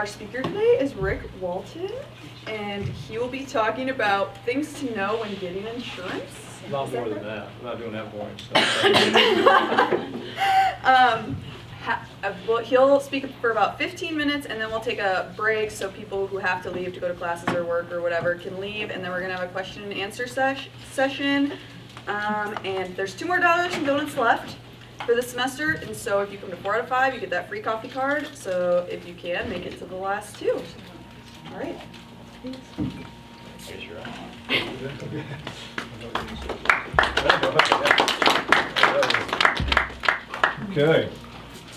speaker today is Ric Walton, and he will be talking about things to know when getting insurance. Not more than that. I'm not doing that boring stuff. Well, he'll speak for about 15 minutes, and then we'll take a break so people who have to leave to go to classes or work or whatever can leave, and then we're going to have a question and answer session. And there's $2 more and donuts left for the semester, and so if you come to 4 out of 5, you get that free coffee card. So if you can, make it to the last 2. All right. Okay.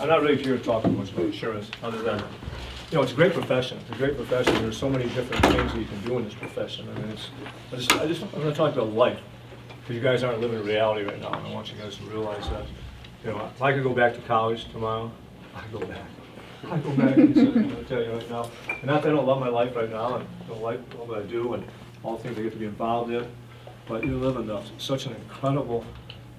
I'm not really here to talk much about insurance, other than, it's a great profession. It's a great profession. There's so many different things that you can do in this profession. I mean, I'm going to talk about life, because you guys aren't living in reality right now, and I want you guys to realize that. If I could go back to college tomorrow, I'd go back. I'd go back and I'll tell you right now. And not that I don't love my life right now, and don't like what I do, and all the things I get to be involved in, but you live in such an incredible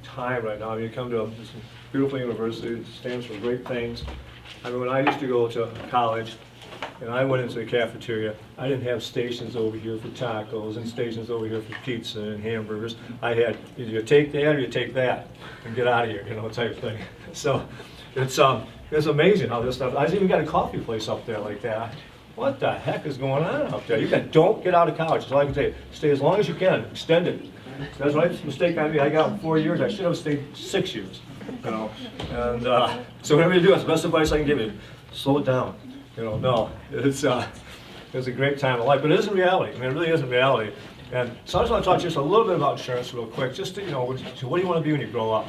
time right now. I mean, you come to this beautiful university, it stands for great things. I mean, when I used to go to college, and I went into the cafeteria, I didn't have stations over here for tacos and stations over here for pizza and hamburgers. I had either you take that or you take that and get out of here, type of thing. So it's amazing how this stuff. I even got a coffee place up there like that. What the heck is going on up there? Don't get out of college. That's all I can tell you. Stay as long as you can. Extend it. That's right. Mistake I made. I got 4 years. I should have stayed 6 years. And so whatever you do, it's the best advice I can give you. Slow it down. No, it's a great time of life, but it isn't reality. I mean, it really isn't reality. And so I just want to talk to you just a little bit about insurance real quick, just to, what do you want to be when you grow up?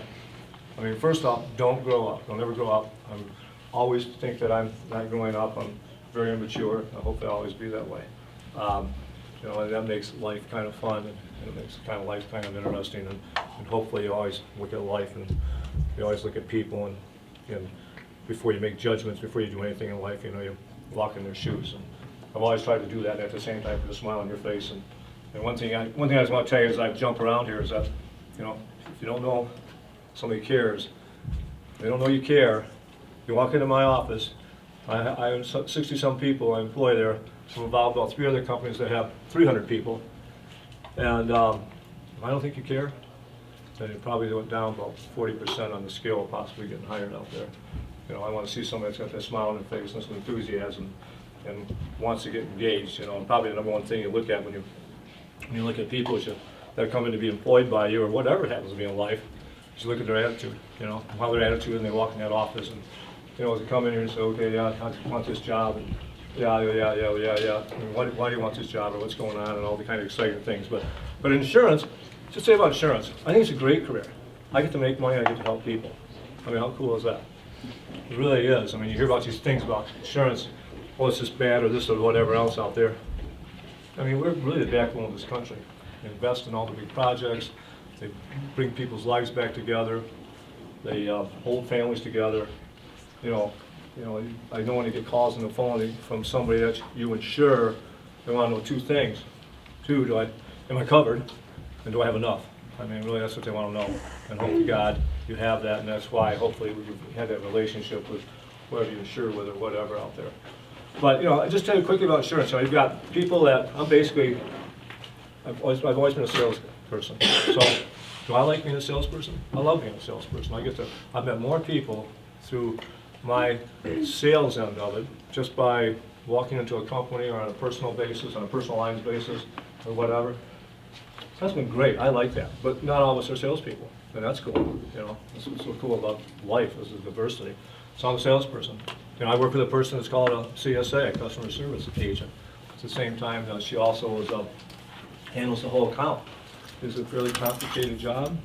I mean, first off, don't grow up. Don't ever grow up. I always think that I'm not growing up. I'm very immature. I hope I'll always be that way. And that makes life kind of fun, and it makes life kind of interesting, and hopefully you always look at life, and you always look at people, and before you make judgments, before you do anything in life, you walk in their shoes. And I've always tried to do that, and at the same time, put a smile on your face. And one thing I just want to tell you as I jump around here is that, if you don't know somebody cares, they don't know you care. You walk into my office, I have 60-some people I employ there, so involved about 3 other companies that have 300 people. And if I don't think you care, then you probably went down about 40% on the scale of possibly getting hired out there. I want to see somebody that's got that smile on their face and some enthusiasm and wants to get engaged. And probably the number one thing you look at when you look at people that are coming to be employed by you, or whatever it happens to be in life, is you look at their attitude. How their attitude, and they walk in that office, and as they come in here and say, okay, yeah, I want this job, and yeah. I mean, why do you want this job, or what's going on, and all the kind of exciting things. But insurance, just say about insurance, I think it's a great career. I get to make money, I get to help people. I mean, how cool is that? It really is. I mean, you hear about these things about insurance, it's just bad, or this or whatever else out there. I mean, we're really the backbone of this country. They invest in all the big projects. They bring people's lives back together. They hold families together. I know when you get calls on the phone from somebody that you insure, they want to know 2 things. 2, am I covered, and do I have enough? I mean, really, that's what they want to know. And hope to God you have that, and that's why hopefully you have that relationship with whoever you insure with or whatever out there. But I just tell you quickly about insurance. You've got people that I've always been a salesperson. So do I like being a salesperson? I love being a salesperson. I've met more people through my sales end of it, just by walking into a company or on a personal basis, on a personal lines basis, or whatever. That's been great. I like that. But not all of us are salespeople, and that's cool. That's what's so cool about life, is the diversity. So I'm a salesperson. I work with a person that's called a CSA, a customer service agent. At the same time, she also handles the whole account. It's a fairly complicated job.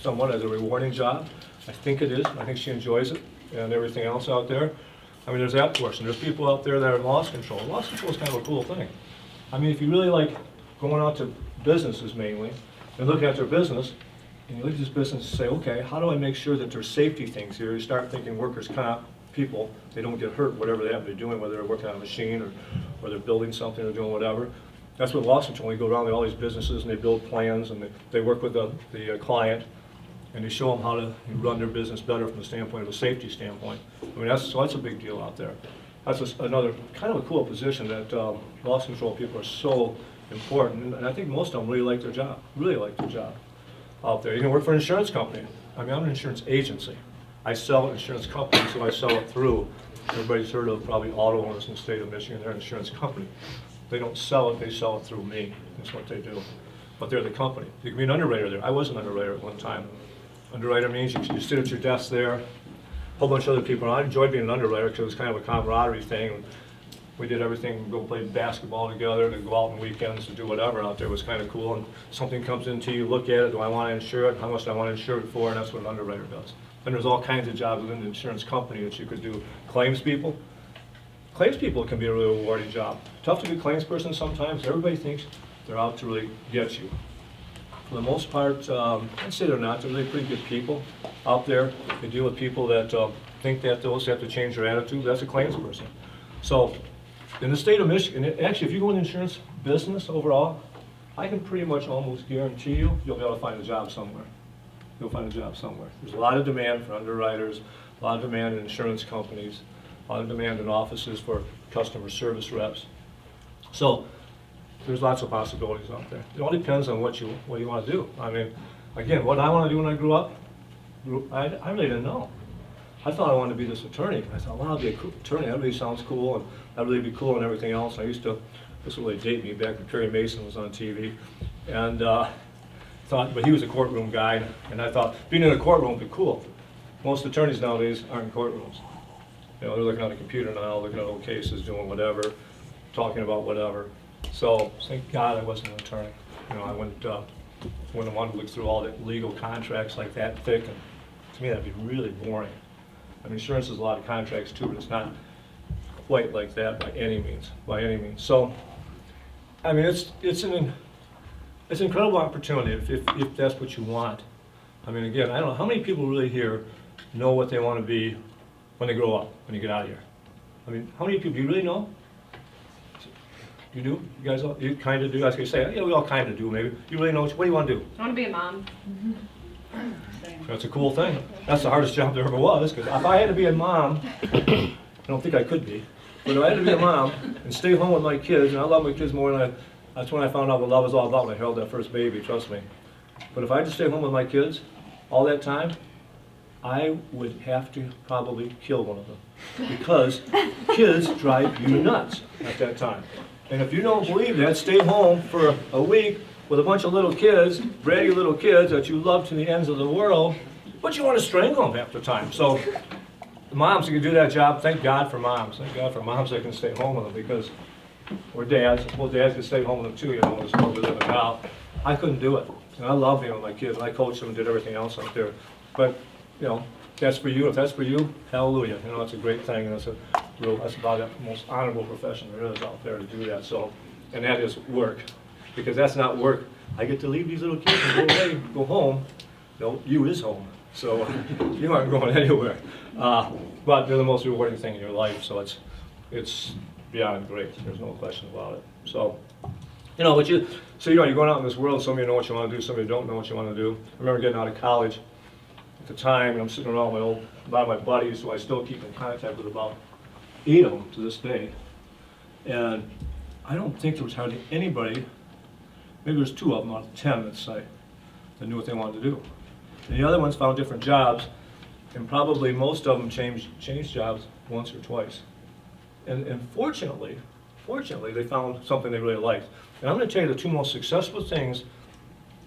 Somewhat as a rewarding job. I think it is. I think she enjoys it, and everything else out there. I mean, there's that portion. There's people out there that are in loss control. Loss control is kind of a cool thing. I mean, if you really like going out to businesses mainly, and looking at their business, and you look at this business and say, okay, how do I make sure that there's safety things here? You start thinking workers' comp, people, they don't get hurt, whatever they happen to be doing, whether they're working on a machine or they're building something or doing whatever. That's what loss control. We go around to all these businesses and they build plans, and they work with the client, and they show them how to run their business better from the standpoint of a safety standpoint. I mean, that's a big deal out there. that's another kind of a cool position that loss control people are so important, and I think most of them really like their job, out there. You can work for an insurance company. I mean, I'm an insurance agency. I sell insurance companies, so I sell it through. Everybody's heard of probably auto owners in the state of Michigan. They're an insurance company. They don't sell it, they sell it through me. That's what they do. But they're the company. You can be an underwriter there. I was an underwriter at one time. Underwriter means you sit at your desk there, a whole bunch of other people. And I enjoyed being an underwriter because it was kind of a camaraderie thing. We did everything, go play basketball together, to go out on weekends, to do whatever out there. It was kind of cool. And something comes into you, look at it, do I want to insure it? How much do I want to insure it for? And that's what an underwriter does. And there's all kinds of jobs within the insurance company that you could do. Claims people. Claims people can be a really rewarding job. Tough to be a claims person sometimes. Everybody thinks they're out to really get you. For the most part, I'd say they're not. They're really pretty good people out there. They deal with people that think that those have to change their attitude. That's a claims person. So in the state of Michigan, actually, if you go in the insurance business overall, I can pretty much almost guarantee you'll be able to find a job somewhere. You'll find a job somewhere. There's a lot of demand for underwriters, a lot of demand in insurance companies, a lot of demand in offices for customer service reps. So there's lots of possibilities out there. It all depends on what you want to do. I mean, again, what I want to do when I grew up, I really didn't know. I thought I wanted to be this attorney. I thought, well, I'll be a cool attorney. That really sounds cool, and that'd really be cool and everything else. I used to, this will really date me, back when Perry Mason was on TV, and but he was a courtroom guy, and I thought being in a courtroom would be cool. Most attorneys nowadays aren't in courtrooms. You know, they're looking on a computer now, looking at old cases, doing whatever, talking about whatever. So thank God I wasn't an attorney. You know, I wouldn't want to look through all the legal contracts like that thick, and to me that'd be really boring. I mean, insurance is a lot of contracts too, but it's not quite like that by any means. So, I mean, it's an incredible opportunity if that's what you want. I mean, again, I don't know how many people really here know what they want to be when they grow up, when you get out of here. I mean, how many people do you really know? You do? You guys all, you kind of do? I was going to say, yeah, we all kind of do maybe. You really know what do you want to do? I want to be a mom. That's a cool thing. That's the hardest job there ever was, because if I had to be a mom, I don't think I could be, but if I had to be a mom and stay home with my kids, and I love my kids more than that's when I found out what love is all about when I held that first baby, trust me. But if I had to stay home with my kids all that time, I would have to probably kill one of them, because kids drive you nuts at that time. And if you don't believe that, stay home for a week with a bunch of little kids, bratty little kids that you love to the ends of the world, but you want to strangle them half the time. So moms who can do that job, thank God for moms. Thank God for moms that can stay home with them, because we're dads. Well, dads can stay home with them too, you know, in this world we live in now. I couldn't do it. And I love being with my kids, and I coached them and did everything else out there. But, you know, that's for you. If that's for you, hallelujah. You know, it's a great thing, and that's about the most honorable profession there is out there to do that. So, and that is work, because that's not work. I get to leave these little kids and go away, go home. No, you is home, so you aren't going anywhere. But they're the most rewarding thing in your life, so it's beyond great. There's no question about it. So, you know, you're going out in this world. Some of you know what you want to do, some of you don't know what you want to do. I remember getting out of college at the time, and I'm sitting around with a lot of my buddies, who I still keep in contact with, about 8 of them to this day. And I don't think there was hardly anybody, maybe there's 2 of them out of 10, let's say, that knew what they wanted to do. And the other ones found different jobs, and probably most of them changed jobs once or twice. And fortunately, they found something they really liked. And I'm going to tell you the 2 most successful things,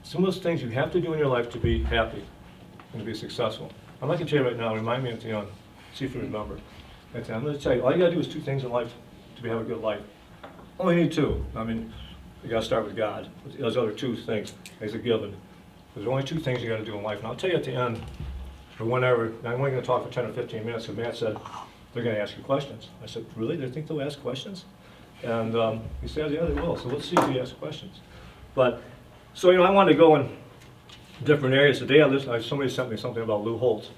some of those things you have to do in your life to be happy and to be successful. I'm not going to tell you right now, remind me at the end, see if you remember. I'm going to tell you, all you got to do is 2 things in life to have a good life. Only need 2. I mean, you got to start with God. Those other 2 things, as a given. There's only 2 things you got to do in life. And I'll tell you at the end, or whenever, I'm only going to talk for 10 or 15 minutes, and Matt said, they're going to ask you questions. I said, really? They think they'll ask questions? And he said, yeah, they will. So let's see if he asks questions. But, so, you know, I wanted to go in different areas. Today, somebody sent me something about Lou Holtz.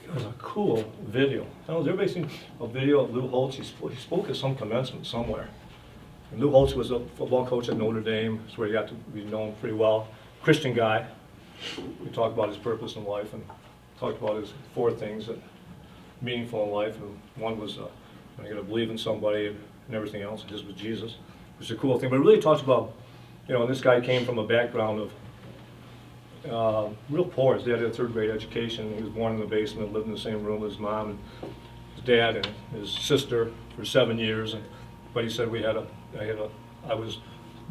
It was a cool video. Has everybody seen a video of Lou Holtz? He spoke at some commencement somewhere. And Lou Holtz was a football coach at Notre Dame. That's where he got to be known pretty well. Christian guy. We talked about his purpose in life and talked about his 4 things that meaningful in life. And one was I got to believe in somebody and everything else, just with Jesus, which is a cool thing. But it really talks about, this guy came from a background of real poor. His dad had a third grade education. He was born in the basement, lived in the same room with his mom and his dad and his sister for 7 years. But he said I was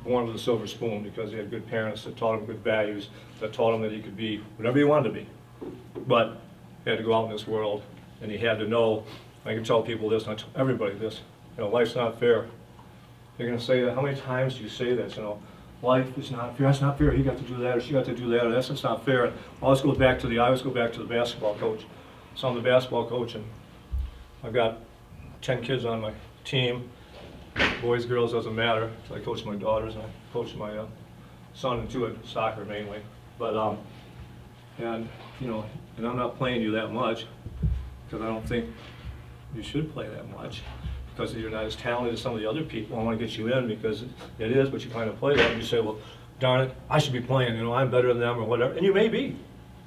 born with a silver spoon because he had good parents that taught him good values, that taught him that he could be whatever he wanted to be. But he had to go out in this world, and he had to know. I can tell people this, and I tell everybody this. Life's not fair. You're going to say that. How many times do you say this? Life is not fair. That's not fair. He got to do that, or she got to do that, or that's just not fair. I always go back to the basketball coach. So I'm the basketball coach, and I've got 10 kids on my team. Boys, girls, doesn't matter. So I coach my daughters, and I coach my son and two at soccer mainly. But and I'm not playing you that much because I don't think you should play that much, because you're not as talented as some of the other people. I want to get you in because it is, but you kind of play that, and you say, well, darn it, I should be playing, I'm better than them or whatever. And you may be.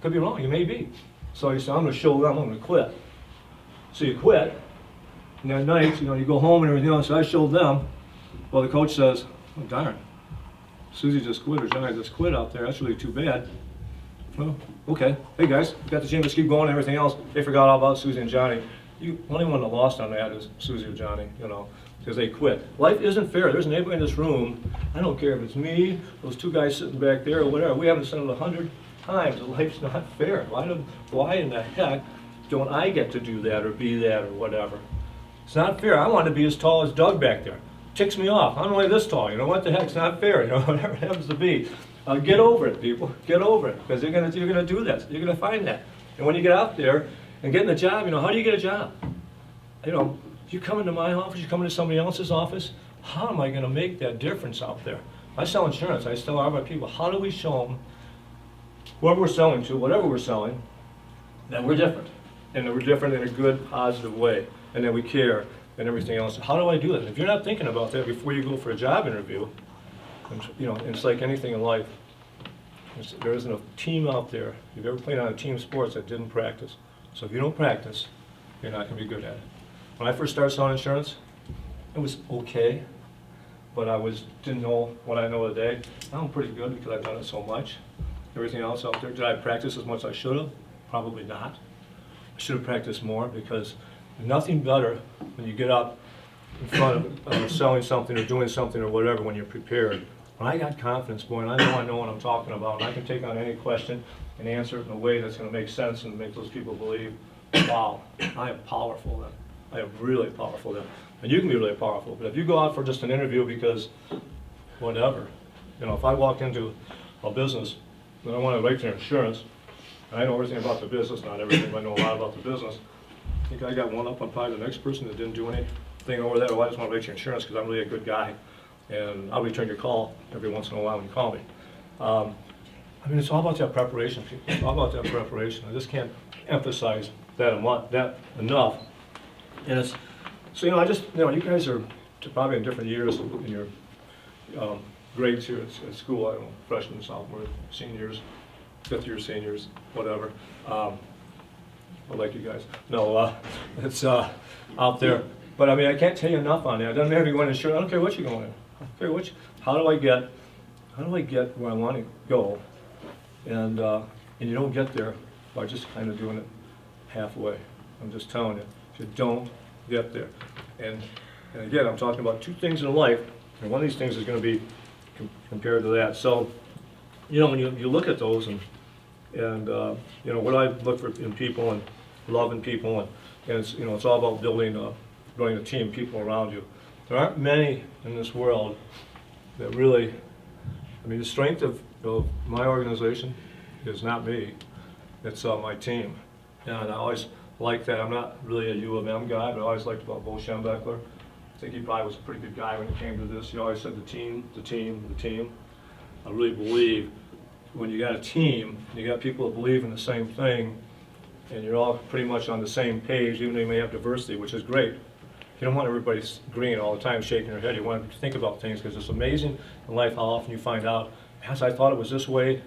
Could be wrong, you may be. So you say, I'm going to show them, I'm going to quit. So you quit, and that night, you go home and everything else, so I showed them. Well, the coach says, oh, darn, Susie just quit, or Johnny just quit out there, that's really too bad. Well, okay, hey guys, got the team, let's keep going and everything else. They forgot all about Susie and Johnny. The only one that lost on that is Susie or Johnny, because they quit. Life isn't fair. There's anybody in this room, I don't care if it's me, those two guys sitting back there, or whatever. We haven't said it 100 times. Life's not fair. Why in the heck don't I get to do that or be that or whatever? It's not fair. I want to be as tall as Doug back there. Ticks me off. I'm only this tall. What the heck? It's not fair. Whatever it happens to be. Get over it, people. Get over it, because you're gonna do that. You're gonna find that. And when you get out there and getting a job, how do you get a job? You come into my office, you come into somebody else's office, how am I going to make that difference out there? I sell insurance, I sell all my people. How do we show them, whoever we're selling to, whatever we're selling, that we're different? And that we're different in a good, positive way, and that we care, and everything else. How do I do that? If you're not thinking about that before you go for a job interview, it's like anything in life. There isn't a team out there, if you've ever played on a team sports, that didn't practice. So if you don't practice, you're not going to be good at it. When I first started selling insurance, it was okay, but I didn't know what I know today. Now I'm pretty good because I've done it so much. Everything else out there, did I practice as much as I should have? Probably not. I should have practiced more, because there's nothing better when you get up in front of selling something or doing something or whatever when you're prepared. When I got confidence, boy, and I know what I'm talking about, and I can take on any question and answer it in a way that's going to make sense and make those people believe, wow, I am powerful then. I am really powerful then. And you can be really powerful, but if you go out for just an interview because whatever, if I walk into a business and I want to write their insurance, and I know everything about the business, not everything, but I know a lot about the business, I think I got one up on probably the next person that didn't do anything over that. Oh, I just want to write your insurance because I'm really a good guy, and I'll return your call every once in a while when you call me. It's all about that preparation, people. It's all about that preparation. I just can't emphasize that enough. And it's, so, you guys are probably in different years in your grades here at school. I don't know, freshmen, sophomore, seniors, fifth year seniors, whatever. I like you guys. No, it's out there. But I can't tell you enough on that. It doesn't matter if you want insurance. I don't care what you're going in. I don't care how do I get where I want to go? And you don't get there by just kind of doing it halfway. I'm just telling you don't get there. And again, I'm talking about two things in life, and one of these things is going to be compared to that. So, when you look at those, and what I look for in people and loving people, and it's all about building a team, people around you. There aren't many in this world that really, the strength of my organization is not me, it's my team. And I always like that. I'm not really a U of M guy, but I always liked about Bo Schembechler. I think he probably was a pretty good guy when it came to this. He always said the team, the team, the team. I really believe when you got a team, you got people that believe in the same thing, and you're all pretty much on the same page, even though you may have diversity, which is great. You don't want everybody agreeing all the time, shaking their head. You want to think about things, because it's amazing in life how often you find out, as I thought it was this way,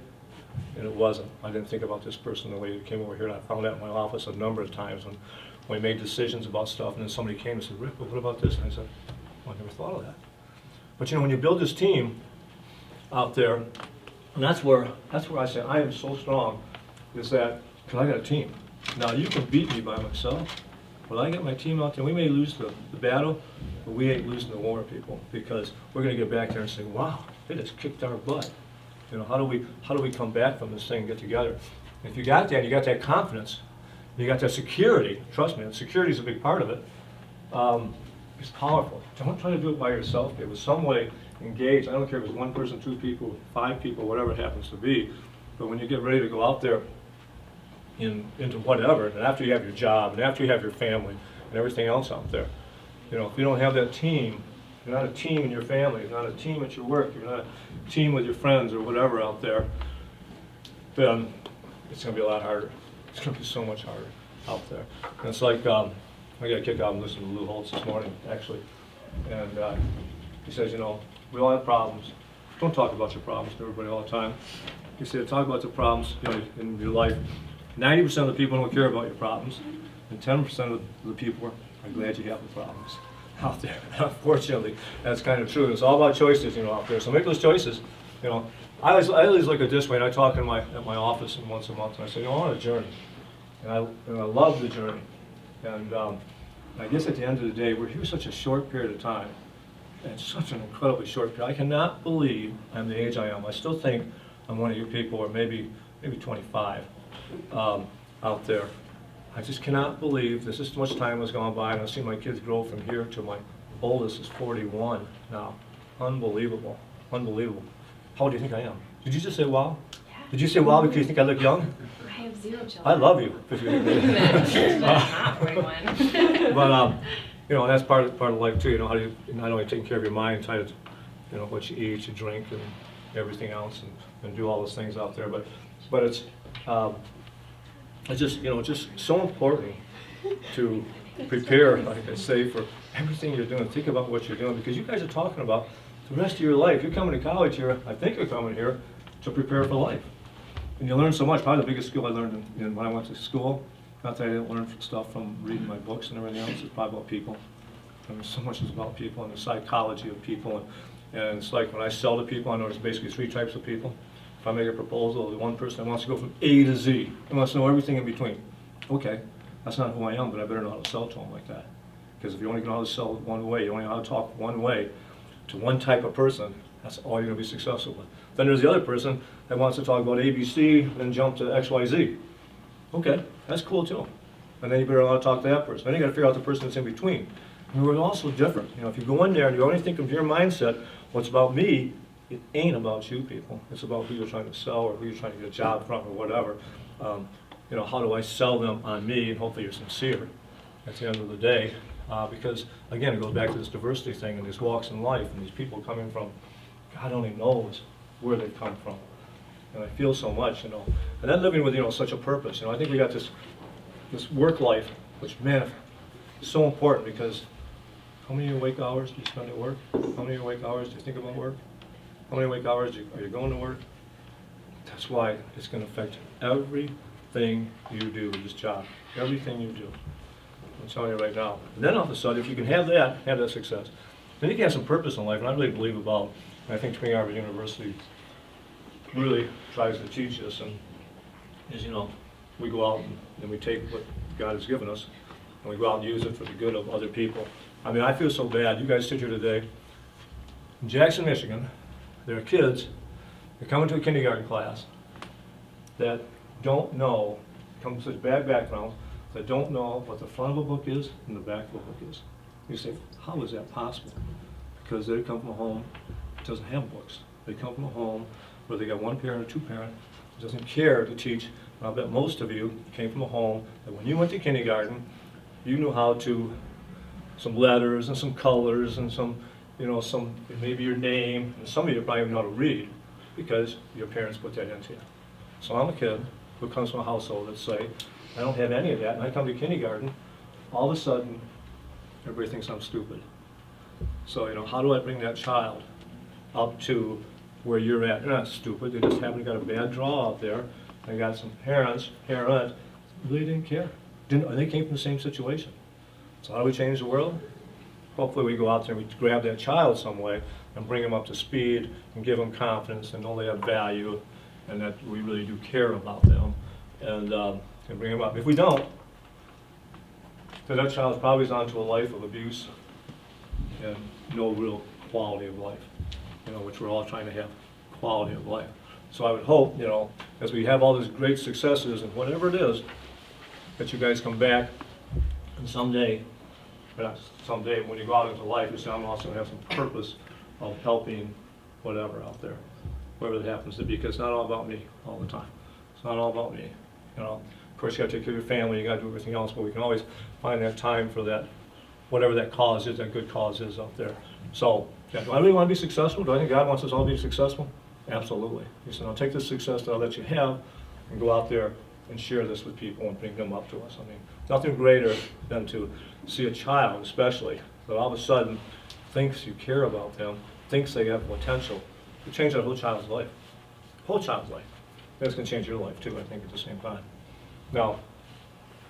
and it wasn't. I didn't think about this person the way it came over here, and I found that in my office a number of times when when we made decisions about stuff, and then somebody came and said, Rick, well, what about this? And I said, well, I never thought of that. But you know, when you build this team out there, and that's where I say I am so strong, is that, because I got a team. Now, you can beat me by myself, but I got my team out there. We may lose the battle, but we ain't losing the war, people, because we're going to get back there and say, wow, they just kicked our butt. You know, how do we come back from this thing and get together? And if you got that, you got that confidence, you got that security, trust me, and security is a big part of it, it's powerful. Don't try to do it by yourself. It was some way engaged. I don't care if it's one person, two people, 5 people, whatever it happens to be, but when you get ready to go out there into whatever, and after you have your job, and after you have your family, and everything else out there, you know, if you don't have that team, you're not a team in your family, you're not a team at your work, you're not a team with your friends or whatever out there, then it's going to be a lot harder. It's going to be so much harder out there. And it's like, I got a kick out and listened to Lou Holtz this morning, actually, and he says, you know, we all have problems. Don't talk about your problems to everybody all the time. He said, talk about the problems, you know, in your life. 90% of the people don't care about your problems, and 10% of the people are glad you have the problems out there. Unfortunately, that's kind of true. It's all about choices, you know, out there. So make those choices. You know, I always look at it this way, and I talk at my office once a month, and I say, you know, I want a journey, and I love the journey. And I guess at the end of the day, we're here such a short period of time, and such an incredibly short period. I cannot believe I'm the age I am. I still think I'm one of you people, or maybe 25. Out there. I just cannot believe this much time has gone by, and I've seen my kids grow from here to my oldest is 41 now. Unbelievable. Unbelievable. How old do you think I am? Did you just say wow? Yeah. Did you say wow because you think I look young? I have 0 children. I love you. If you Not 41. But you know, that's part of life too. You know, how do you not only taking care of your mind, try to, you know, what you eat, you drink, and everything else, and do all those things out there. But it's just, you know, just so important to prepare, like I say, for everything you're doing. Think about what you're doing, because you guys are talking about the rest of your life. You're coming to college here, I think you're coming here to prepare for life. And you learn so much. Probably the biggest skill I learned when I went to school, not that I didn't learn stuff from reading my books and everything else, it's probably about people. And so much is about people and the psychology of people. And it's like when I sell to people, I know there's basically 3 types of people. If I make a proposal, the one person that wants to go from A to Z, and wants to know everything in between. Okay, that's not who I am, but I better know how to sell to them like that. Because if you only know how to sell one way, you only know how to talk one way to one type of person, that's all you're going to be successful with. Then there's the other person that wants to talk about ABC, then jump to XYZ. Okay, that's cool too. And then you better know how to talk to that person. Then you got to figure out the person that's in between. And we're also different. You know, if you go in there and you only think of your mindset, what's about me, it ain't about you people. It's about who you're trying to sell or who you're trying to get a job from or whatever. You know, how do I sell them on me, and hopefully you're sincere at the end of the day. Because, again, it goes back to this diversity thing and these walks in life and these people coming from, God only knows where they've come from. And I feel so much, you know. And then living with, you know, such a purpose. You know, I think we got this work life, which, man, is so important, because how many awake hours do you spend at work? How many awake hours do you think about work? How many awake hours are you going to work? That's why it's going to affect everything you do with this job. Everything you do. I'm telling you right now. And then all of a sudden, if you can have that success, then you can have some purpose in life. And I really believe about, and I think Twin Harvard University really tries to teach us, and is, you know, we go out and we take what God has given us, and we go out and use it for the good of other people. I mean, I feel so bad. You guys sit here today in Jackson, Michigan. There are kids that come into a kindergarten class that don't know, come from such bad backgrounds, that don't know what the front of a book is and the back of a book is. You say, how is that possible? Because they come from a home that doesn't have books. They come from a home where they got one parent or two parents who doesn't care to teach. And I'll bet most of you came from a home that when you went to kindergarten, you knew how to, some letters and some colors and some, you know, some, maybe your name, and some of you probably even know how to read because your parents put that into you. So I'm a kid who comes from a household that say, I don't have any of that, and I come to kindergarten, all of a sudden, everybody thinks I'm stupid. So, you know, how do I bring that child up to where you're at? They're not stupid, they just haven't got a bad draw out there. They got some parents really didn't care. they came from the same situation. So how do we change the world? Hopefully we go out there and we grab that child some way and bring them up to speed and give them confidence and know they have value and that we really do care about them and bring them up. If we don't, then that child's probably on to a life of abuse and no real quality of life, which we're all trying to have, quality of life. So I would hope, as we have all these great successes and whatever it is, that you guys come back and someday, or not someday, when you go out into life, you say, I'm also gonna have some purpose of helping whatever out there, whatever that happens to be, because it's not all about me all the time. It's not all about me, Of course, you gotta take care of your family, you gotta do everything else, but we can always find that time for that, whatever that cause is, that good cause is out there. So, yeah, do I really want to be successful? Do I think God wants us all to be successful? Absolutely. He said, I'll take the success that you have and go out there and share this with people and bring them up to us. I mean, nothing greater than to see a child, especially, that all of a sudden thinks you care about them, thinks they have potential to change that whole child's life. Whole child's life. That's going to change your life too, I think, at the same time. Now,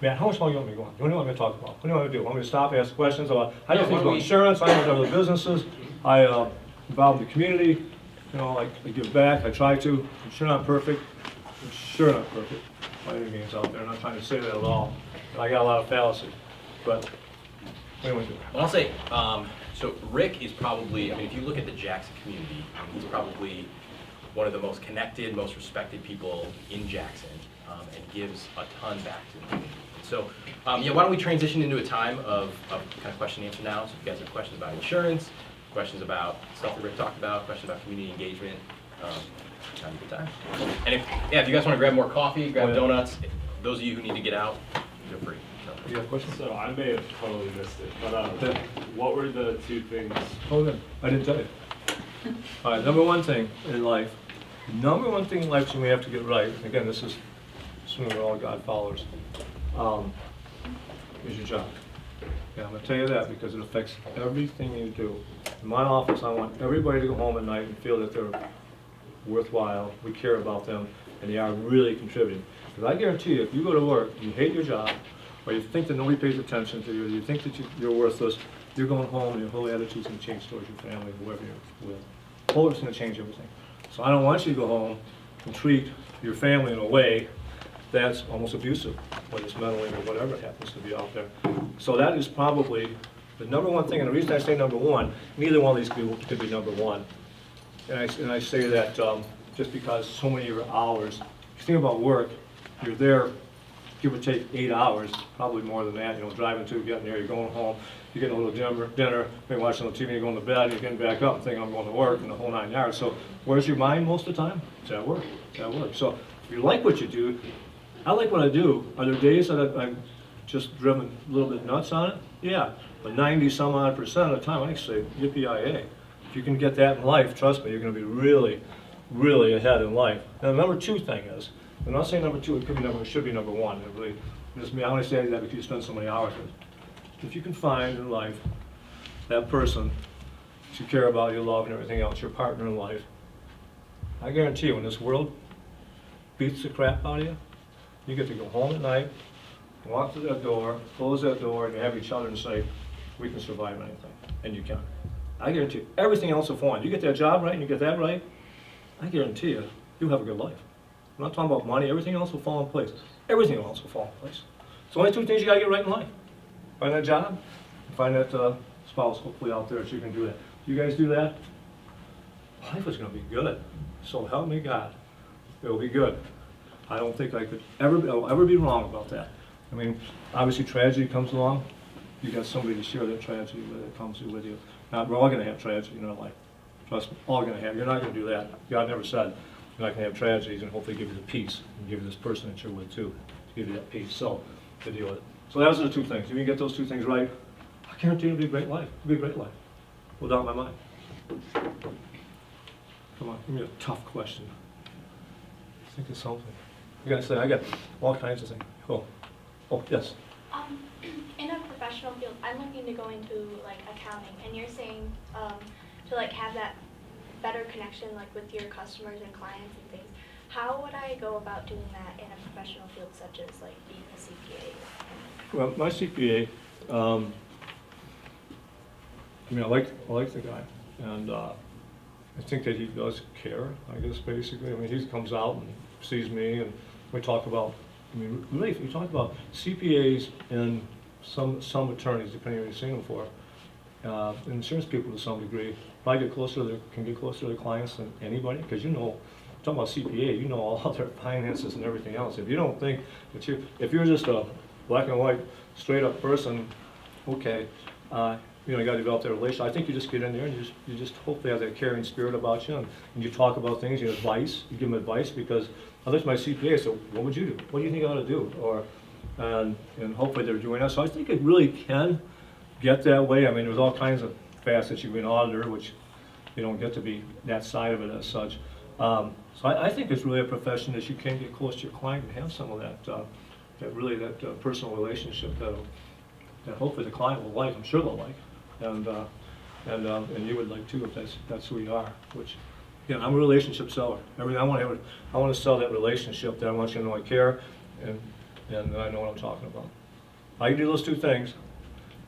Matt, how much longer do you want me to go on? What do you want me to talk about? What do you want me to do? Want me to stop, ask questions about how do you think about insurance? I know other businesses. I involve the community. I give back. I try to. I'm sure not perfect. I'm sure not perfect by any means out there. I'm not trying to say that at all. And I got a lot of fallacy. But what do you want to do? Well, I'll say, so Rick is probably, if you look at the Jackson community, he's probably one of the most connected, most respected people in Jackson, and gives a ton back to the community. So, why don't we transition into a time of kind of question and answer now. So if you guys have questions about insurance, questions about stuff that Rick talked about, questions about community engagement, have a good time. And if you guys want to grab more coffee, grab donuts, those of you who need to get out, feel free. You got a question? So I may have totally missed it, but what were the two things? Oh, good. I didn't tell you. All right, number one thing in life is we have to get right. Again, this is assuming we're all God followers. Is your job. Yeah, I'm going to tell you that because it affects everything you do. In my office, I want everybody to go home at night and feel that they're worthwhile, we care about them, and they are really contributing. Because I guarantee you, if you go to work, you hate your job, or you think that nobody pays attention to you, you think that you're worthless, you're going home and your whole attitude's going to change towards your family, whoever you're with. Whole it's going to change everything. So I don't want you to go home and treat your family in a way that's almost abusive, whether it's mentally or whatever it happens to be out there. So that is probably the number one thing, and the reason I say number one, neither one of these people could be number one. And I say that just because so many of your hours, if you think about work, you're there, give or take 8 hours, probably more than that, driving to, getting there, you're going home, you're getting a little dinner, maybe watching a little TV, you're going to bed, you're getting back up and thinking I'm going to work, and the whole 9 yards. So where's your mind most of the time? It's at work. It's at work. So if you like what you do, I like what I do. Are there days that I'm just driven a little bit nuts on it? Yeah. But 90-some-odd% of the time, I say, yippee-yi-yay. If you can get that in life, trust me, you're going to be really, really ahead in life. Now, the number two thing is, I'm not saying number two, it should be number one. It really, I only say that because you spend so many hours with it. If you can find in life that person that you care about, you love, and everything else, your partner in life, I guarantee you, when this world beats the crap out of you, you get to go home at night, walk through that door, close that door, and you have each other and say, we can survive anything, and you can. I guarantee you, everything else will fall in. You get that job right and you get that right, I guarantee you, you'll have a good life. I'm not talking about money, everything else will fall in place. Everything else will fall in place. So only two things you gotta get right in life. Find that job, and find that spouse hopefully out there so you can do that. You guys do that, life is gonna be good. So help me God, it'll be good. I don't think I'll ever be wrong about that. I mean, obviously tragedy comes along, you got somebody to share that tragedy with that comes with you. Now, we're all gonna have tragedy in our life. Trust me, all gonna have. You're not gonna do that. God never said you're not gonna have tragedies, and hopefully give you the peace, and give you this person that you're with too, to give you that peace. So, to deal with it. So those are the two things. If you can get those two things right, I guarantee it'll be a great life. It'll be a great life, without my mind. Come on, give me a tough question. Think of something. You gotta say, I got all kinds of things. Oh, yes. In a professional field, I'm looking to go into accounting, and you're saying to have that better connection with your customers and clients and things. How would I go about doing that in a professional field such as being a CPA? Well, my CPA, I mean, I like the guy, and I think that he does care, I guess, basically. I mean, he comes out and sees me, and we talk about, I mean, really, if you talk about CPAs and some attorneys, depending on who you're seeing them for, insurance people to some degree, probably can get closer to their clients than anybody, because you know, talking about CPA, you know all their finances and everything else. If you don't think that if you're just a black and white, straight up person, okay, you know, you gotta develop that relationship. I think you just get in there and you just hope they have that caring spirit about you, and you talk about things, you give them advice, because I looked at my CPA, so what would you do? What do you think I ought to do? And hopefully they're doing that. So I think it really can get that way. I mean, there's all kinds of facets. You can be an auditor, which you don't get to be that side of it as such. So I think it's really a profession that you can get close to your client and have some of that personal relationship that hopefully the client will like. I'm sure they'll like, and you would like too if that's who you are. Which, again, I'm a relationship seller. I want to sell that relationship. That I want you to know I care, and I know what I'm talking about. I can do those two things.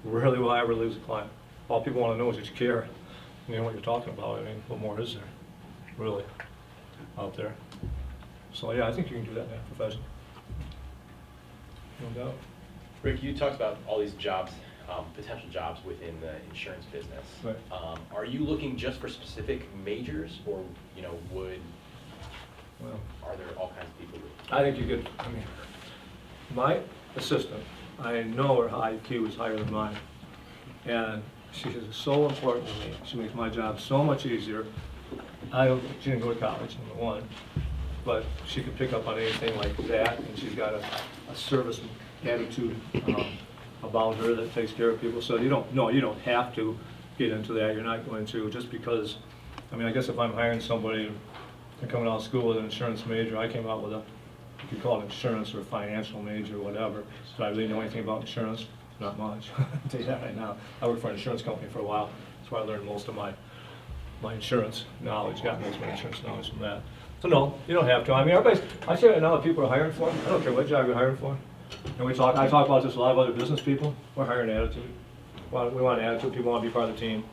Rarely will I ever lose a client. All people want to know is that you care. You know what you're talking about. I mean, what more is there, really, out there? So yeah, I think you can do that in that profession. No doubt. Rick, you talked about all these jobs, potential jobs within the insurance business. Right. Are you looking just for specific majors, or Well, are there all kinds of people? I think you could. I mean, my assistant, I know her IQ is higher than mine, and she is so important to me. She makes my job so much easier. She didn't go to college, number one, but she can pick up on anything like that, and she's got a service attitude about her that takes care of people. So you don't have to get into that. You're not going to, just because. I mean, I guess if I'm hiring somebody and coming out of school with an insurance major, I came out with you could call it insurance or financial major or whatever. So I really know anything about insurance? Not much. I'll tell you that right now. I worked for an insurance company for a while. That's where I learned most of my insurance knowledge, got most of my insurance knowledge from that. So no, you don't have to. I mean, I say right now that people are hiring for, I don't care what job you're hiring for. And I talk about this with a lot of other business people. We're hiring attitude. We want attitude. People want to be part of the team.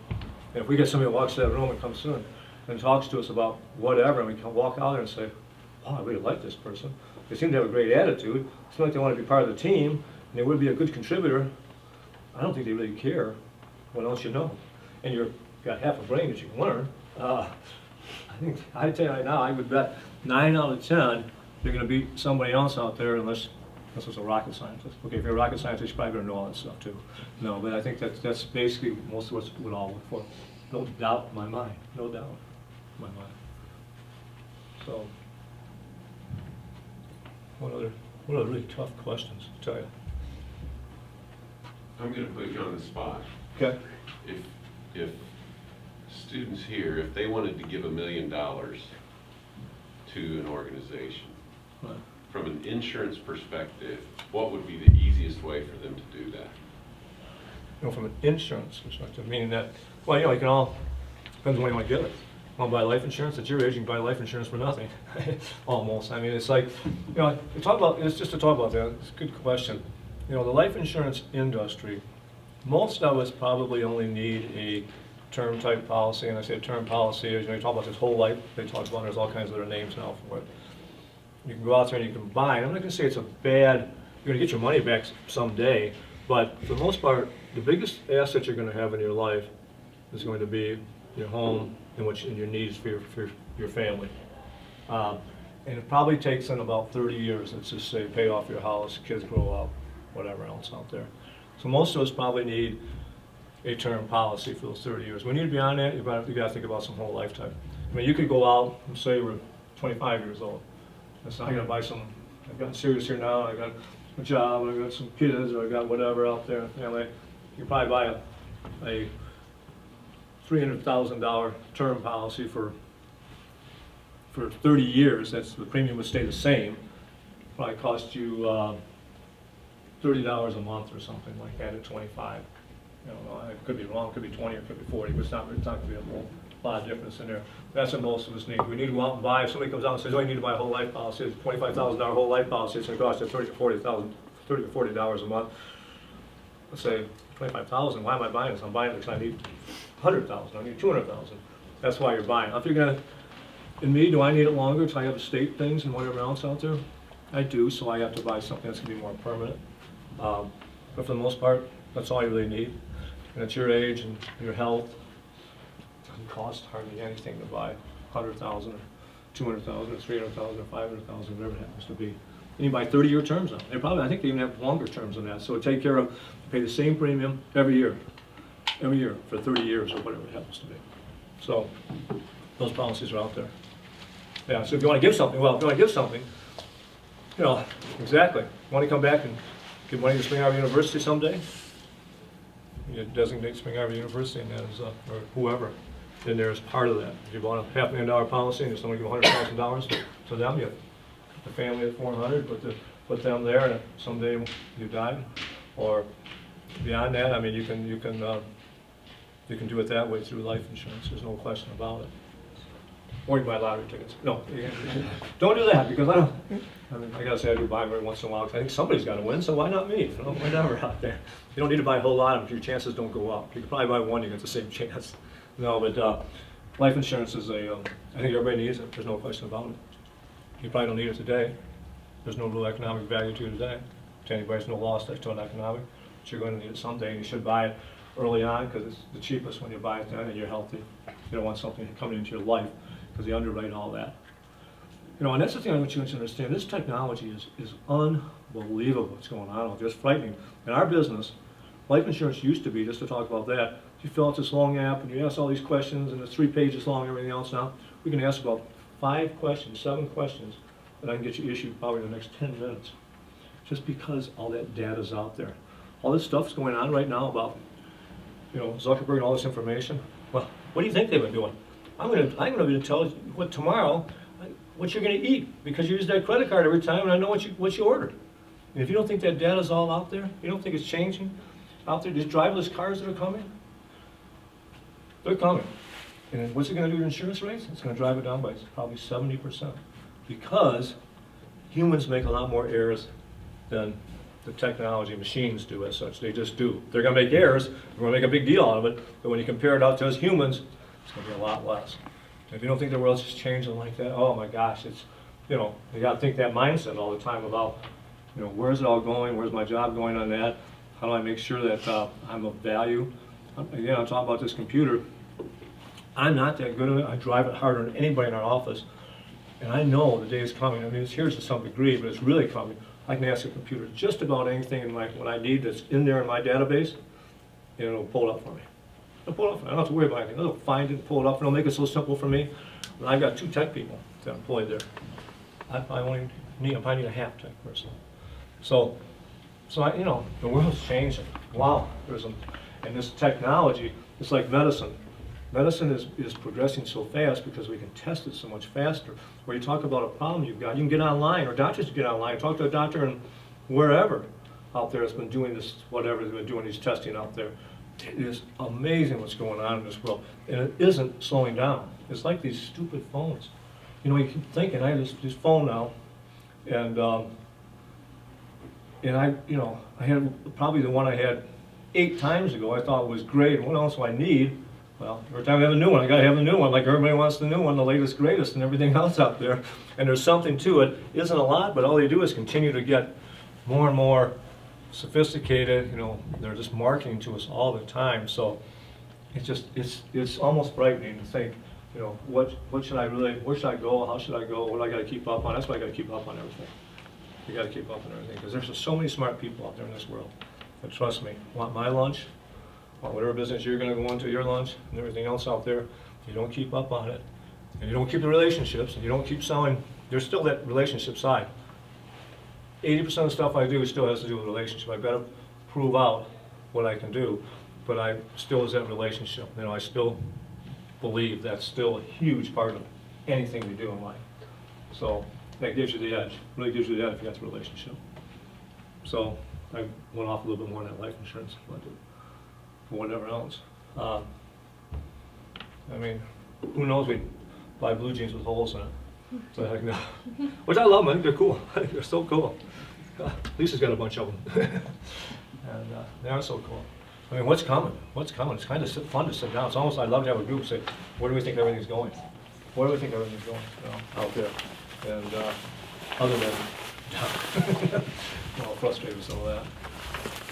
And if we get somebody who walks to that room and comes in and talks to us about whatever, and we can walk out there and say, wow, I really like this person. They seem to have a great attitude. It seems like they want to be part of the team, and they would be a good contributor. I don't think they really care what else you know. And you've got half a brain that you can learn. I'd tell you right now, I would bet 9 out of 10 you're going to beat somebody else out there unless it's a rocket scientist. Okay, if you're a rocket scientist, you're probably going to know all that stuff too. No, but I think that's basically most of what we'd all look for. No doubt in my mind. No doubt in my mind. So, what other really tough questions to tell you? I'm going to put you on the spot. Okay. If students here, if they wanted to give $1 million to an organization, Right. from an insurance perspective, what would be the easiest way for them to do that? From an insurance perspective, meaning that, well, you can all, depends on when you want to get it. Want to buy life insurance? At your age, you can buy life insurance for nothing, almost. I mean, it's like, it's just to talk about that. It's a good question. The life insurance industry, most of us probably only need a term type policy, and I say a term policy is, you talk about this whole life, they talk about, there's all kinds of other names now for it. You can go out there and you can buy, and I'm not going to say it's a bad, you're going to get your money back someday, but for the most part, the biggest asset you're going to have in your life is going to be your home and your needs for your family. And it probably takes in about 30 years, let's just say, pay off your house, kids grow up, whatever else out there. So most of us probably need a term policy for those 30 years. When you're beyond that, you got to think about some whole lifetime. I mean, you could go out and say you were 25 years old. So I got to buy some, I've gotten serious here now, I got a job, I got some kids, or I got whatever out there. You can probably buy a $300,000 term policy for 30 years. The premium would stay the same. Probably cost you $30 a month or something like that at 25. It could be wrong, it could be 20, or it could be 40, but it's not going to be a whole lot of difference in there. That's what most of us need. We need to go out and buy. If somebody comes out and says, oh, you need to buy a whole life policy, it's $25,000 whole life policy, it's going to cost you $30 to $40 a month. let's say 25,000, why am I buying this? I'm buying it because I need 100,000, I need 200,000. That's why you're buying. If you're gonna, in me, do I need it longer because I have estate things and whatever else out there? I do, so I have to buy something that's gonna be more permanent. But for the most part, that's all you really need. And at your age and your health, it doesn't cost hardly anything to buy 100,000 or 200,000 or 300,000 or 500,000, whatever it happens to be. And you buy 30-year terms on it. They probably, I think they even have longer terms than that. So take care of, pay the same premium every year for 30 years or whatever it happens to be. So those policies are out there. Yeah, so if you want to give something, well, if you want to give something, you know, exactly. Want to come back and give money to Spring Arbor University someday? You designate Spring Arbor University and that is, or whoever in there is part of that. If you bought a $500,000 policy and if someone give $100,000 to them, you have the family at 400, put them there, and if someday you die, or beyond that, I mean, you can do it that way through life insurance. There's no question about it. Or you buy lottery tickets. No, don't do that because I mean, I gotta say I do buy them every once in a while because I think somebody's got to win, so why not me? You know, whatever out there. You don't need to buy a whole lot of them. Your chances don't go up. You can probably buy one, you get the same chance. No, but life insurance is I think everybody needs it. There's no question about it. You probably don't need it today. There's no real economic value to it today. To anybody, there's no loss to an economic. But you're going to need it someday, and you should buy it early on because it's the cheapest when you buy it then and you're healthy. You don't want something coming into your life because they underwrite all that. You know, and that's the thing I want you to understand. This technology is unbelievable what's going on. It's just frightening. In our business, life insurance used to be, just to talk about that, you fill out this long app and you ask all these questions and it's 3 pages long and everything else. Now we can ask about 5 questions, 7 questions, and I can get you issued probably in the next 10 minutes. Just because all that data's out there. All this stuff's going on right now about, you know, Zuckerberg and all this information. Well, what do you think they've been doing? I'm gonna be able to tell you what tomorrow, what you're gonna eat, because you use that credit card every time and I know what you ordered. And if you don't think that data's all out there, you don't think it's changing out there, these driverless cars that are coming, they're coming. And what's it gonna do to insurance rates? It's gonna drive it down by probably 70%. Because humans make a lot more errors than the technology machines do as such. They just do. They're gonna make errors, we're gonna make a big deal out of it, but when you compare it out to us humans, it's gonna be a lot less. And if you don't think the world's just changing like that, oh my gosh, it's, you know, you gotta think that mindset all the time about, you know, where's it all going, where's my job going on that, how do I make sure that I'm of value. Again, I'm talking about this computer. I'm not that good at it. I drive it harder than anybody in our office. And I know the day is coming. I mean, it's here to some degree, but it's really coming. I can ask a computer just about anything in what I need that's in there in my database, and it'll pull it up for me. It'll pull it up for me. I don't have to worry about anything. It'll find it, pull it up, and it'll make it so simple for me. And I've got 2 tech people that are employed there. I probably need a half tech person. So you know, the world's changing. Wow. And this technology, it's like medicine. Medicine is progressing so fast because we can test it so much faster. Where you talk about a problem you've got, you can get online, or doctors can get online, talk to a doctor and wherever out there has been doing this, whatever they've been doing these testing out there. It is amazing what's going on in this world, and it isn't slowing down. It's like these stupid phones. You know, you keep thinking, I have this phone now, and I had probably the one I had 8 times ago. I thought was great. What else do I need? Well, every time I have a new one, I gotta have a new one. Like everybody wants the new one, the latest, greatest, and everything else out there. And there's something to it. Isn't a lot, but all they do is continue to get more and more sophisticated. You know, they're just marketing to us all the time. So it's almost frightening to think, you know, what should I really, where should I go? How should I go? What do I gotta keep up on? That's why I gotta keep up on everything. You gotta keep up on everything because there's just so many smart people out there in this world. But trust me, want my lunch? Want whatever business you're going to go into, your lunch, and everything else out there, if you don't keep up on it, and you don't keep the relationships, and you don't keep selling, there's still that relationship side. 80% of the stuff I do still has to do with relationship. I've got to prove out what I can do, but I still is that relationship. You know, I still believe that's still a huge part of anything we do in life. So that gives you the edge. Really gives you the edge if you got the relationship. So I went off a little bit more on that life insurance, but whatever else. I mean, who knows? We buy blue jeans with holes in it. So heck no. Which I love them. I think they're cool. I think they're so cool. Lisa's got a bunch of them. And they are so cool. I mean, what's coming? What's coming? It's kind of fun to sit down. It's almost, I'd love to have a group say, where do we think everything's going? Where do we think everything's going, you know, out there? And other than, I'm all frustrated with some of that.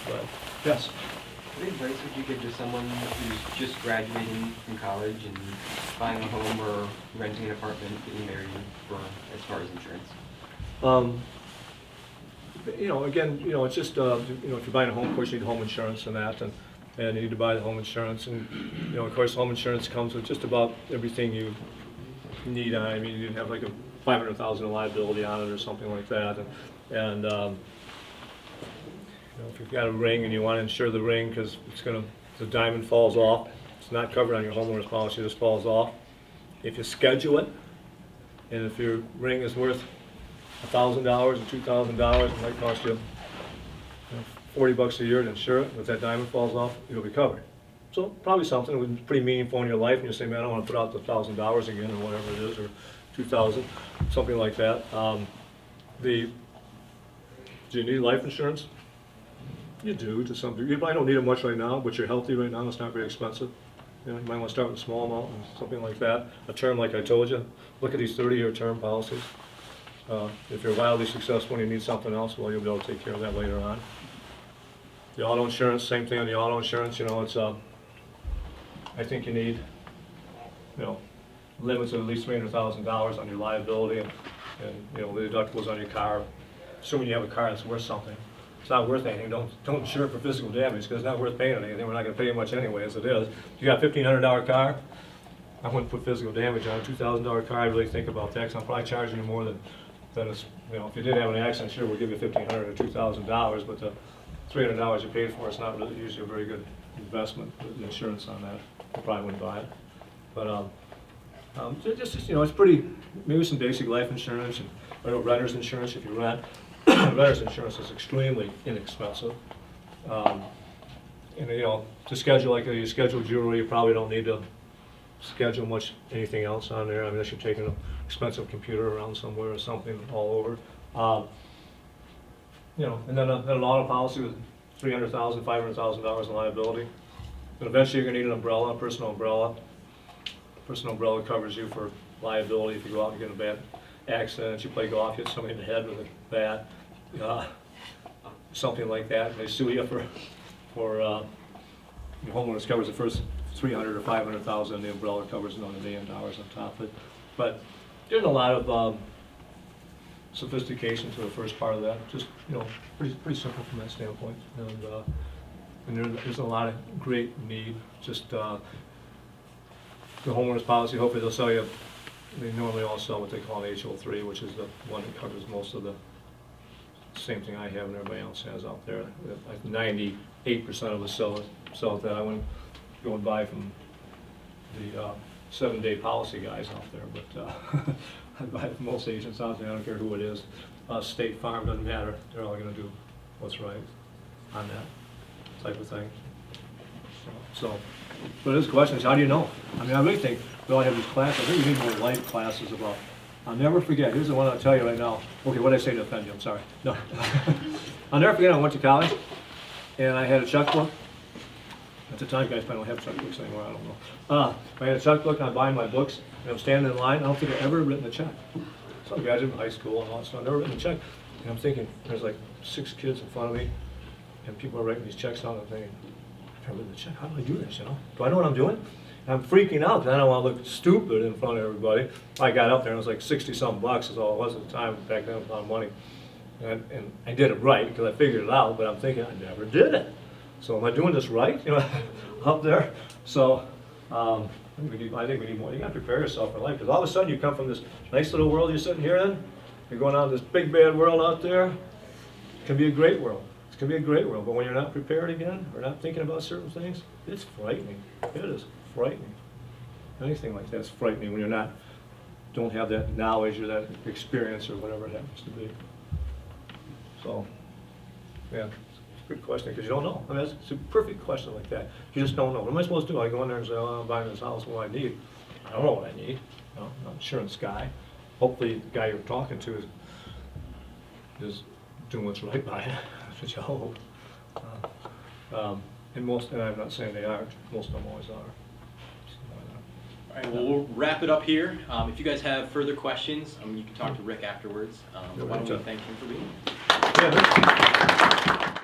But, yes. What advice would you give to someone who's just graduating from college and buying a home or renting an apartment, getting married, for as far as insurance? You know, again, you know, it's just, you know, if you're buying a home, of course, you need home insurance and that, and you need to buy the home insurance. And, you know, of course, home insurance comes with just about everything you need on it. I mean, you have like a $500,000 liability on it or something like that. And you know, if you've got a ring and you want to insure the ring because it's going to, the diamond falls off, it's not covered on your homeowner's policy, it just falls off. If you schedule it, and if your ring is worth $1,000 or $2,000, it might cost you, $40 a year to insure it. If that diamond falls off, it'll be covered. So probably something that would be pretty meaningful in your life, and you say, man, I don't want to put out the $1,000 again, or whatever it is, or $2,000, something like that. Do you need life insurance? You do to some degree. You probably don't need it much right now, but you're healthy right now. It's not very expensive. You know, you might want to start with a small amount, and something like that. A term, like I told you, look at these 30-year term policies. If you're wildly successful and you need something else, well, you'll be able to take care of that later on. The auto insurance, same thing on the auto insurance. You know, it's I think you need, you know, limits of at least $300,000 on your liability, and you know, the deductibles on your car. Assuming you have a car that's worth something. It's not worth anything. Don't insure it for physical damage because it's not worth paying anything. We're not going to pay you much anyway as it is. If you got a $1,500 car, I wouldn't put physical damage on a $2,000 car. I really think about that because I'm probably charging you more than it's, you know, if you did have an accident, sure, we'll give you $1,500 or $2,000, but the $300 you paid for, it's not really usually a very good investment. The insurance on that, you probably wouldn't buy it. But just you know, it's pretty. Maybe some basic life insurance and renter's insurance if you rent. Renter's insurance is extremely inexpensive. And you know, to schedule like you schedule jewelry, you probably don't need to schedule much anything else on there. I mean, unless you're taking an expensive computer around somewhere or something all over. You know, and then an auto policy with $300,000, $500,000 in liability. And eventually you're gonna need an umbrella, a personal umbrella. Personal umbrella covers you for liability if you go out and get in a bad accident, you play golf, hit somebody in the head with a bat, something like that, and they sue you for your homeowners covers the first $300,000 or $500,000, and the umbrella covers another $1 million on top of it. But there's a lot of sophistication to the first part of that. Just, you know, pretty simple from that standpoint. And there's a lot of great need. Just the homeowners policy, hopefully they'll sell you. They normally all sell what they call an HO3, which is the one that covers most of the same thing I have and everybody else has out there. Like 98% of us sell it that. I wouldn't go and buy from the 7-day policy guys out there, but I buy from most agents out there. I don't care who it is. State Farm, doesn't matter. They're all going to do what's right on that type of thing. But this question is, how do you know? I mean, I really think we all have these classes. I think we need more life classes about. I'll never forget. Here's the one I'll tell you right now. Okay, what did I say to offend you? I'm sorry. No. I'll never forget. I went to college, and I had a checkbook. At the time, guys probably don't have checkbooks anymore. I don't know. I had a checkbook. And I'm buying my books, and I'm standing in line. I don't think I've ever written a check. So I graduated from high school and all that stuff. I've never written a check. And I'm thinking, there's like 6 kids in front of me, and people are writing these checks out. I'm thinking, I've never written a check. How do I do this? You know? Do I know what I'm doing? I'm freaking out because I don't want to look stupid in front of everybody. I got up there and it was like 60-something bucks is all it was at the time. Back then it was a lot of money. And I did it right because I figured it out, but I'm thinking I never did it. So am I doing this right? You know, up there. So I think we need more. You got to prepare yourself for life because all of a sudden you come from this nice little world you're sitting here in. You're going out in this big bad world out there. It can be a great world. It can be a great world, but when you're not prepared again or not thinking about certain things, it's frightening. It is frightening. Anything like that's frightening when you're don't have that knowledge or that experience or whatever it happens to be. So, yeah, it's a good question because you don't know. I mean, it's a perfect question like that. You just don't know. What am I supposed to do? I go in there and say, oh, I'm buying this house. What do I need? I don't know what I need. You know, I'm not an insurance guy. Hopefully the guy you're talking to is doing what's right by it. That's what you hope. And I'm not saying they aren't, most of them always are. All right, well, we'll wrap it up here. If you guys have further questions, you can talk to Rick afterwards. Yeah, Why don't we right. thank him for being here? Yeah,